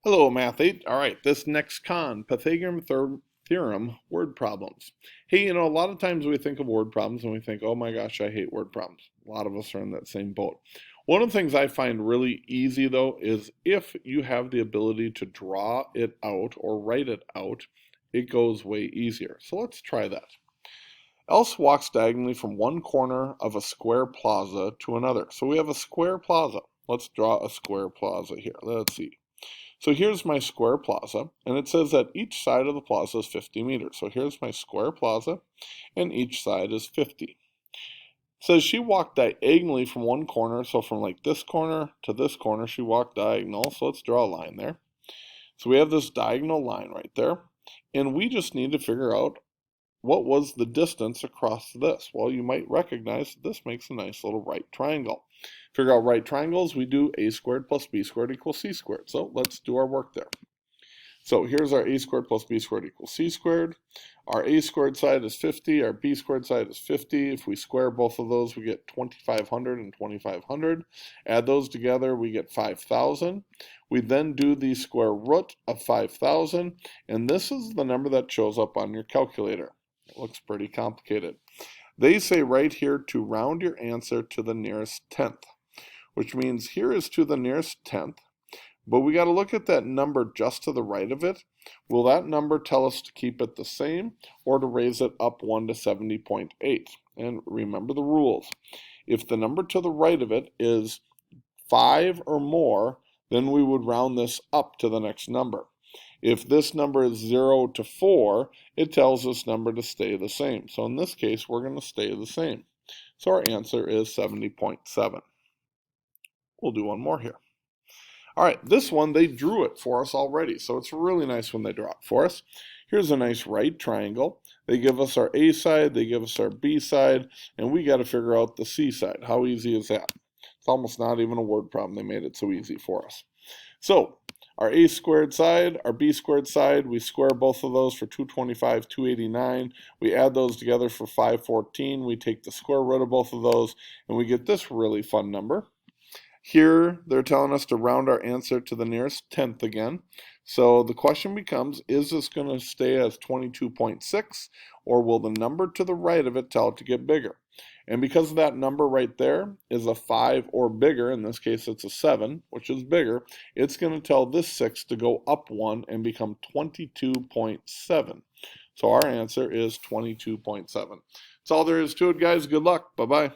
Hello, Math 8. All right, this next Pythagorean theorem, word problems. Hey, a lot of times we think of word problems and we think, oh my gosh, I hate word problems. A lot of us are in that same boat. One of the things I find really easy, though, is if you have the ability to draw it out or write it out, it goes way easier. So let's try that. Else walks diagonally from one corner of a square plaza to another. So we have a square plaza. Let's draw a square plaza here. Let's see. So here's my square plaza, and it says that each side of the plaza is 50 meters. So here's my square plaza, and each side is 50. It says she walked diagonally from one corner, so from like this corner to this corner, she walked diagonal. So let's draw a line there. So we have this diagonal line right there, and we just need to figure out what was the distance across this? Well, you might recognize that this makes a nice little right triangle. Figure out right triangles, we do a squared plus b squared equals c squared. So let's do our work there. So here's our a squared plus b squared equals c squared. Our a squared side is 50, our b squared side is 50. If we square both of those, we get 2,500 and 2,500. Add those together, we get 5,000. We then do the square root of 5,000, and this is the number that shows up on your calculator. It looks pretty complicated. They say right here to round your answer to the nearest tenth, which means here is to the nearest tenth, but we got to look at that number just to the right of it. Will that number tell us to keep it the same or to raise it up 1 to 70.8? And remember the rules. If the number to the right of it is 5 or more, then we would round this up to the next number. If this number is 0 to 4, it tells this number to stay the same. So in this case, we're going to stay the same. So our answer is 70.7. We'll do one more here. All right, this one, they drew it for us already, so it's really nice when they draw it for us. Here's a nice right triangle. They give us our A side, they give us our B side, and we got to figure out the C side. How easy is that? It's almost not even a word problem. They made it so easy for us. So our a squared side, our b squared side, we square both of those for 225, 289. We add those together for 514. We take the square root of both of those, and we get this really fun number. Here, they're telling us to round our answer to the nearest tenth again. So the question becomes, is this going to stay as 22.6, or will the number to the right of it tell it to get bigger? And because that number right there is a 5 or bigger, in this case it's a 7, which is bigger, it's going to tell this 6 to go up 1 and become 22.7. So our answer is 22.7. That's all there is to it, guys. Good luck. Bye-bye.